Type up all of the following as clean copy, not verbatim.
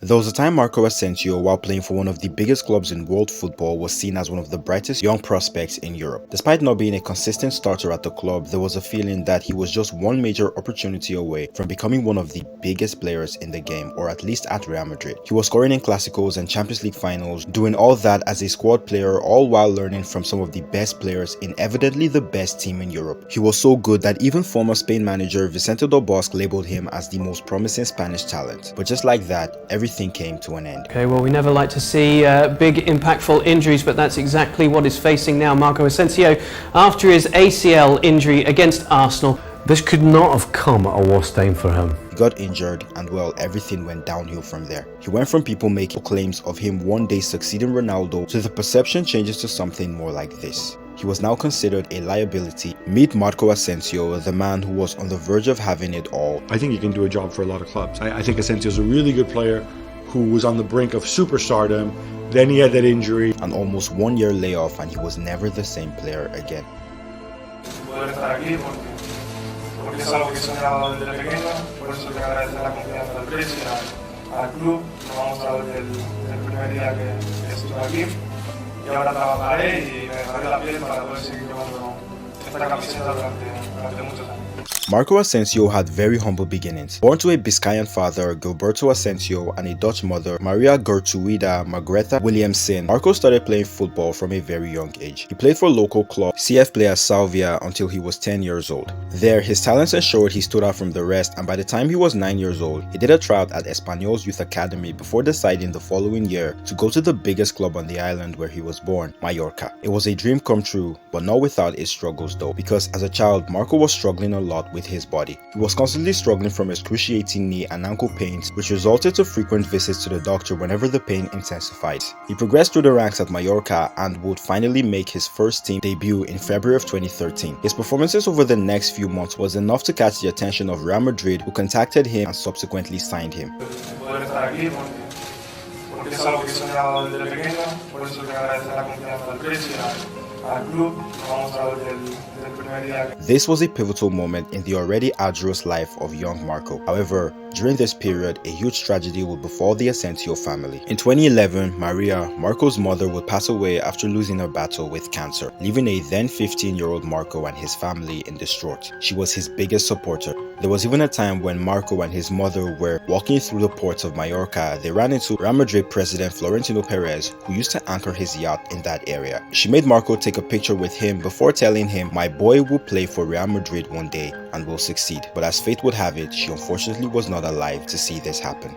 There was a time Marco Asensio, while playing for one of the biggest clubs in world football, was seen as one of the brightest young prospects in Europe. Despite not being a consistent starter at the club, there was a feeling that he was just one major opportunity away from becoming one of the biggest players in the game, or at least at Real Madrid. He was scoring in Clásicos and Champions League finals, doing all that as a squad player, all while learning from some of the best players in evidently the best team in Europe. He was so good that even former Spain manager Vicente Del Bosque labeled him as the most promising Spanish talent. But just like that, everything came to an end. Okay, well, we never like to see big impactful injuries, but that's exactly what is facing now Marco Asensio after his ACL injury against Arsenal. This could not have come at a worse time for him. He got injured and well, everything went downhill from there. He went from people making claims of him one day succeeding Ronaldo to the perception changes to something more like this. He was now considered a liability. Meet Marco Asensio, the man who was on the verge of having it all. I think he can do a job for a lot of clubs. I think Asensio's a really good player who was on the brink of superstardom. Then he had that injury. An almost 1 year layoff, and he was never the same player again. Y ahora trabajaré y me dejaré la piel para poder seguir llevando esta camiseta durante muchos años. Marco Asensio had very humble beginnings. Born to a Biscayan father, Gilberto Asensio, and a Dutch mother, Maria Gertruida Margrethe Williamson, Marco started playing football from a very young age. He played for local club CF player Salvia until he was 10 years old. There, his talents ensured he stood out from the rest, and by the time he was 9 years old, he did a tryout at Espanyol's youth academy before deciding the following year to go to the biggest club on the island where he was born, Mallorca. It was a dream come true, but not without its struggles though, because as a child, Marco was struggling a lot with his body. He was constantly struggling from excruciating knee and ankle pains, which resulted to frequent visits to the doctor whenever the pain intensified. He progressed through the ranks at Mallorca and would finally make his first team debut in February of 2013. His performances over the next few months was enough to catch the attention of Real Madrid, who contacted him and subsequently signed him. This was a pivotal moment in the already arduous life of young Marco. However, during this period, a huge tragedy would befall the Asensio family. In 2011, Maria, Marco's mother, would pass away after losing her battle with cancer, leaving a then 15-year-old Marco and his family in distraught. She was his biggest supporter. There was even a time when Marco and his mother were walking through the ports of Mallorca. They ran into Real Madrid president Florentino Perez, who used to anchor his yacht in that area. She made Marco take a picture with him before telling him, "My boy will play for Real Madrid one day and will succeed." But as fate would have it, she unfortunately was not alive to see this happen.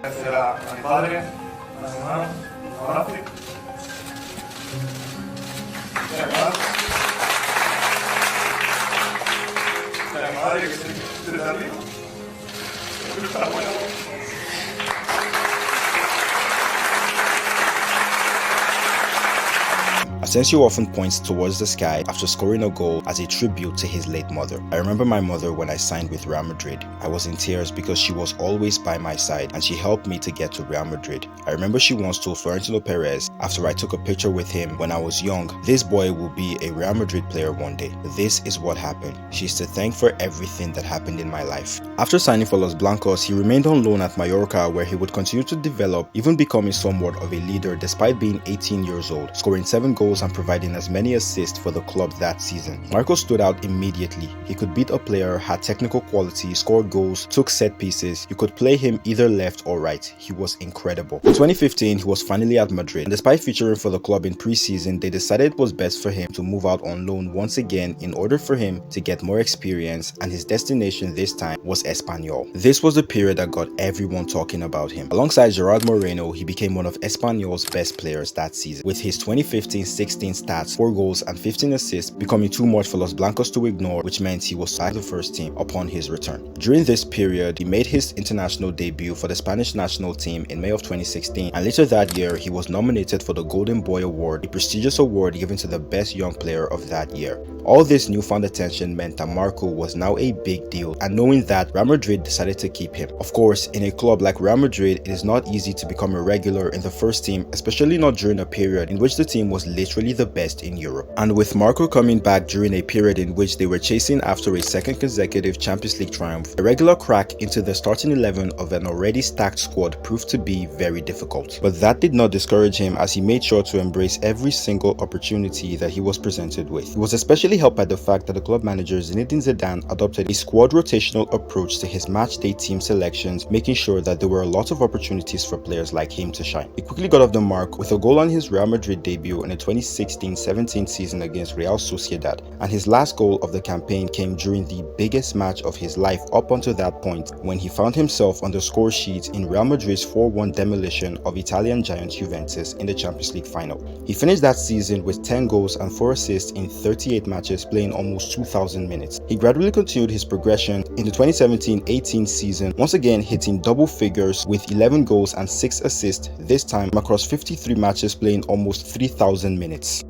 Asensio often points towards the sky after scoring a goal as a tribute to his late mother. I remember my mother when I signed with Real Madrid. I was in tears because she was always by my side and she helped me to get to Real Madrid. I remember she once told Florentino Perez after I took a picture with him when I was young, "This boy will be a Real Madrid player one day." This is what happened. She's to thank for everything that happened in my life. After signing for Los Blancos, he remained on loan at Mallorca, where he would continue to develop, even becoming somewhat of a leader despite being 18 years old, scoring 7 goals and providing as many assists for the club that season. Marco stood out immediately. He could beat a player, had technical quality, scored goals, took set pieces. You could play him either left or right. He was incredible. In 2015, he was finally at Madrid, and despite featuring for the club in pre-season, they decided it was best for him to move out on loan once again in order for him to get more experience, and his destination this time was Espanyol. This was the period that got everyone talking about him. Alongside Gerard Moreno, he became one of Espanyol's best players that season, with his 2015-16 stats, 4 goals and 15 assists, becoming too much for Los Blancos to ignore, which meant he was signed to the first team upon his return. During this period, he made his international debut for the Spanish national team in May of 2016, and later that year, he was nominated for the Golden Boy Award, a prestigious award given to the best young player of that year. All this newfound attention meant that Marco was now a big deal, and knowing that, Real Madrid decided to keep him. Of course, in a club like Real Madrid, it is not easy to become a regular in the first team, especially not during a period in which the team was literally literally the best in Europe. And with Marco coming back during a period in which they were chasing after a second consecutive Champions League triumph, a regular crack into the starting 11 of an already stacked squad proved to be very difficult. But that did not discourage him, as he made sure to embrace every single opportunity that he was presented with. He was especially helped by the fact that the club manager Zinedine Zidane adopted a squad rotational approach to his matchday team selections, making sure that there were a lot of opportunities for players like him to shine. He quickly got off the mark with a goal on his Real Madrid debut in the 2016-17 season against Real Sociedad, and his last goal of the campaign came during the biggest match of his life up until that point, when he found himself on the score sheet in Real Madrid's 4-1 demolition of Italian giant Juventus in the Champions League final. He finished that season with 10 goals and 4 assists in 38 matches, playing almost 2,000 minutes. He gradually continued his progression in the 2017-18 season, once again hitting double figures with 11 goals and 6 assists, this time across 53 matches, playing almost 3,000 minutes.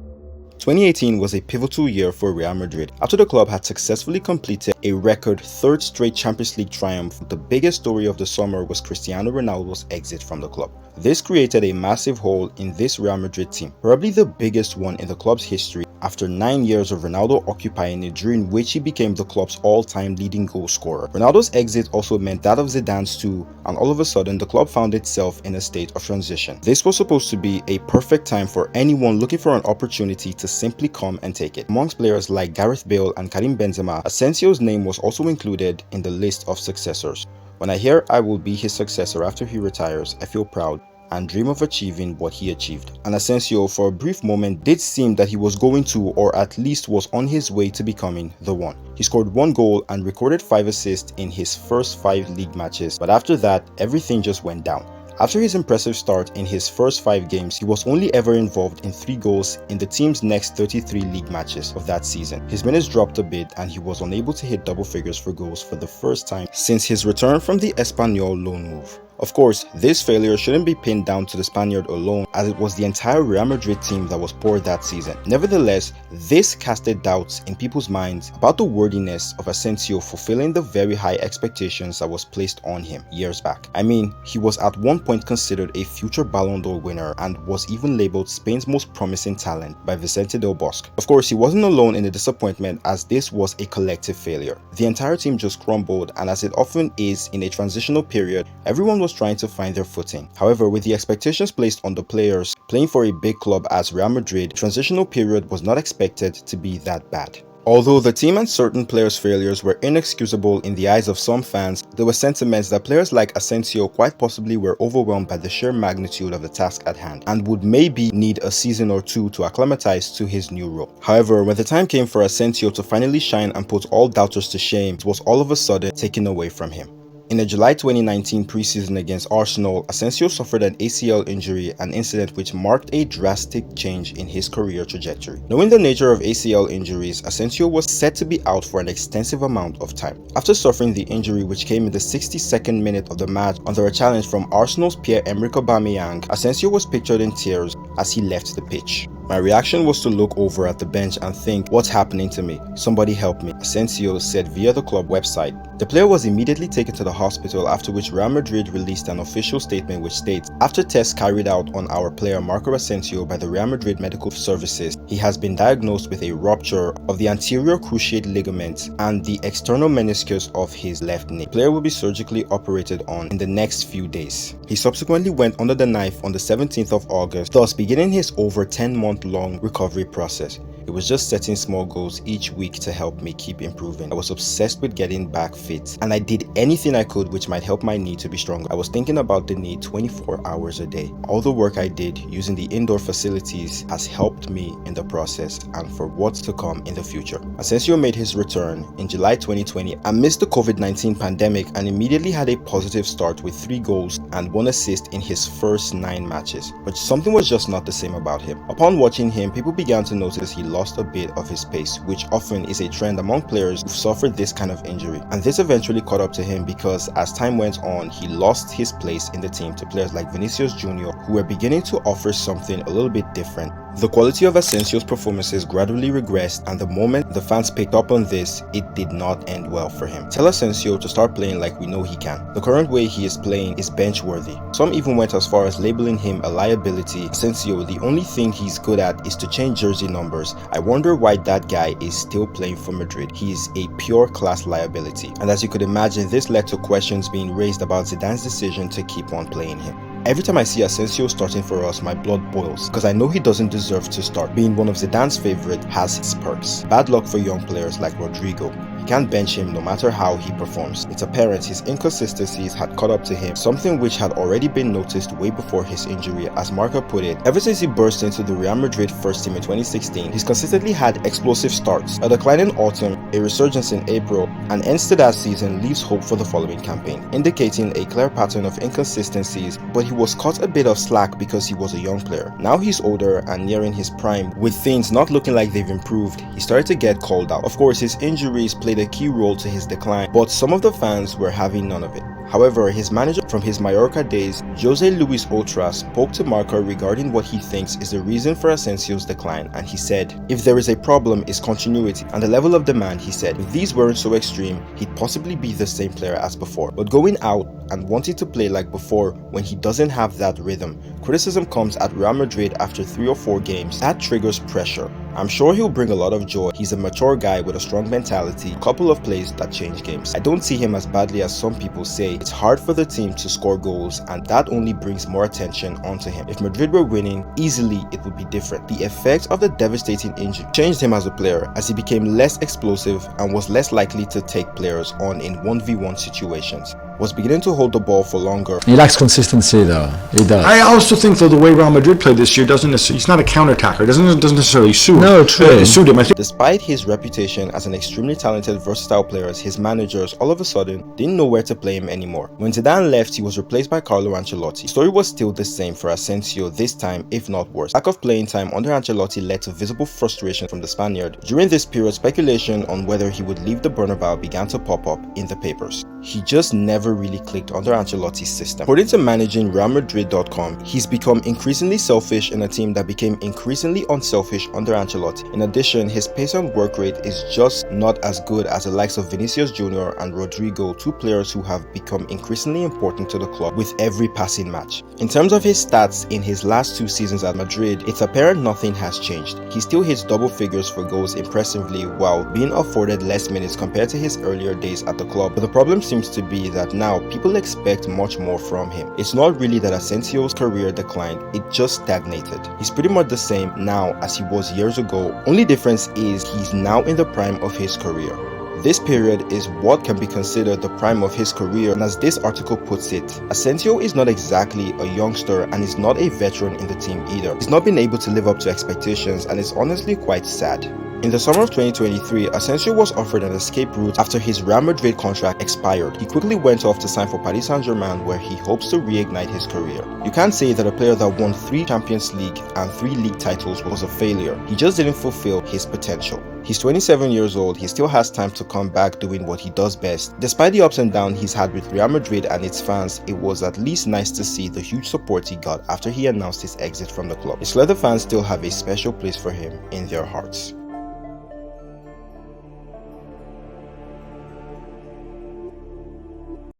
2018 was a pivotal year for Real Madrid. After the club had successfully completed a record third straight Champions League triumph, the biggest story of the summer was Cristiano Ronaldo's exit from the club. This created a massive hole in this Real Madrid team, probably the biggest one in the club's history, after 9 years of Ronaldo occupying it, during which he became the club's all-time leading goal scorer. Ronaldo's exit also meant that of Zidane's too, and all of a sudden the club found itself in a state of transition. This was supposed to be a perfect time for anyone looking for an opportunity to simply come and take it. Amongst players like Gareth Bale and Karim Benzema, Asensio's name was also included in the list of successors. When I hear I will be his successor after he retires, I feel proud and dream of achieving what he achieved. And Asensio, for a brief moment, did seem that he was going to, or at least was on his way to becoming the one. He scored 1 goal and recorded 5 assists in his first 5 league matches, but after that, everything just went down. After his impressive start in his first 5 games, he was only ever involved in 3 goals in the team's next 33 league matches of that season. His minutes dropped a bit and he was unable to hit double figures for goals for the first time since his return from the Espanyol loan move. Of course, this failure shouldn't be pinned down to the Spaniard alone, as it was the entire Real Madrid team that was poor that season. Nevertheless, this casted doubts in people's minds about the worthiness of Asensio fulfilling the very high expectations that was placed on him years back. I mean, he was at one point considered a future Ballon d'Or winner and was even labeled Spain's most promising talent by Vicente Del Bosque. Of course, he wasn't alone in the disappointment, as this was a collective failure. The entire team just crumbled, and as it often is in a transitional period, everyone was trying to find their footing. However, with the expectations placed on the players playing for a big club as Real Madrid, the transitional period was not expected to be that bad. Although the team and certain players' failures were inexcusable in the eyes of some fans, there were sentiments that players like Asensio quite possibly were overwhelmed by the sheer magnitude of the task at hand and would maybe need a season or 2 to acclimatize to his new role. However, when the time came for Asensio to finally shine and put all doubters to shame, it was all of a sudden taken away from him. In the July 2019 preseason against Arsenal, Asensio suffered an ACL injury, an incident which marked a drastic change in his career trajectory. Knowing the nature of ACL injuries, Asensio was set to be out for an extensive amount of time. After suffering the injury, which came in the 62nd minute of the match under a challenge from Arsenal's Pierre-Emerick Aubameyang, Asensio was pictured in tears as he left the pitch. My reaction was to look over at the bench and think, what's happening to me? Somebody help me, Asensio said via the club website. The player was immediately taken to the hospital, after which Real Madrid released an official statement which states, after tests carried out on our player Marco Asensio by the Real Madrid Medical Services, he has been diagnosed with a rupture of the anterior cruciate ligament and the external meniscus of his left knee. The player will be surgically operated on in the next few days. He subsequently went under the knife on the 17th of August, thus beginning his over 10-month-long recovery process. It was just setting small goals each week to help me keep improving. I was obsessed with getting back fit, and I did anything I could which might help my knee to be stronger. I was thinking about the knee 24 hours a day. All the work I did using the indoor facilities has helped me in the process and for what's to come in the future. Asensio made his return in July 2020 amidst the COVID-19 pandemic and immediately had a positive start with 3 goals and 1 assist in his first 9 matches. But something was just not the same about him. Upon watching him, people began to notice he lost a bit of his pace, which often is a trend among players who've suffered this kind of injury. And this eventually caught up to him because as time went on, he lost his place in the team to players like Vinicius Jr., who were beginning to offer something a little bit different. The quality of Asensio's performances gradually regressed, and the moment the fans picked up on this, it did not end well for him. Tell Asensio to start playing like we know he can. The current way he is playing is bench-worthy. Some even went as far as labeling him a liability. Asensio, the only thing he's good at is to change jersey numbers. I wonder why that guy is still playing for Madrid. He is a pure class liability. And as you could imagine, this led to questions being raised about Zidane's decision to keep on playing him. Every time I see Asensio starting for us, my blood boils, because I know he doesn't deserve to start. Being one of Zidane's favorite has its perks. Bad luck for young players like Rodrigo. You can't bench him no matter how he performs. It's apparent his inconsistencies had caught up to him, something which had already been noticed way before his injury. As Marco put it, ever since he burst into the Real Madrid first team in 2016, he's consistently had explosive starts. A decline in autumn, a resurgence in April, and ends to that season leaves hope for the following campaign, indicating a clear pattern of inconsistencies, but he was caught a bit of slack because he was a young player. Now he's older and nearing his prime, with things not looking like they've improved. He started to get called out. Of course, his injuries played a key role to his decline, but some of the fans were having none of it. However, his manager from his Mallorca days, Jose Luis Oltra, spoke to Marco regarding what he thinks is the reason for Asensio's decline, and he said, if there is a problem, it's continuity and the level of demand. He said, if these weren't so extreme, he'd possibly be the same player as before, but going out and wanting to play like before when he doesn't have that rhythm. Criticism comes at Real Madrid after 3 or 4 games. That triggers pressure. I'm sure he'll bring a lot of joy. He's a mature guy with a strong mentality, a couple of plays that change games. I don't see him as badly as some people say. It's hard for the team to score goals, and that only brings more attention onto him. If Madrid were winning easily, it would be different. The effect of the devastating injury changed him as a player, as he became less explosive and was less likely to take players on in 1v1 situations. Was beginning to hold the ball for longer. He lacks consistency though. He does. I also think though the way Real Madrid played this year doesn't necessarily, he's not a counter-attacker. It doesn't necessarily suit. No, true. Suit him. I think Despite his reputation as an extremely talented, versatile player, his managers all of a sudden didn't know where to play him anymore. When Zidane left, he was replaced by Carlo Ancelotti. The story was still the same for Asensio this time, if not worse. Lack of playing time under Ancelotti led to visible frustration from the Spaniard. During this period, speculation on whether he would leave the Bernabeu began to pop up in the papers. He just never really clicked under Ancelotti's system. According to managing RealMadrid.com, he's become increasingly selfish in a team that became increasingly unselfish under Ancelotti. In addition, his pace and work rate is just not as good as the likes of Vinicius Jr. and Rodrigo, 2 players who have become increasingly important to the club with every passing match. In terms of his stats in his last 2 seasons at Madrid, it's apparent nothing has changed. He still hits double figures for goals impressively while being afforded less minutes compared to his earlier days at the club, but the problem seems to be that now people expect much more from him. It's not really that Asensio's career declined, it just stagnated. He's pretty much the same now as he was years ago. Only difference is he's now in the prime of his career. This period is what can be considered the prime of his career, and as this article puts it, Asensio is not exactly a youngster and is not a veteran in the team either. He's not been able to live up to expectations and is honestly quite sad. In the summer of 2023, Asensio was offered an escape route after his Real Madrid contract expired. He quickly went off to sign for Paris Saint-Germain, where he hopes to reignite his career. You can't say that a player that won 3 Champions League and 3 league titles was a failure. He just didn't fulfill his potential. He's 27 years old, he still has time to come back doing what he does best. Despite the ups and downs he's had with Real Madrid and its fans, it was at least nice to see the huge support he got after he announced his exit from the club. It's clear the fans still have a special place for him in their hearts.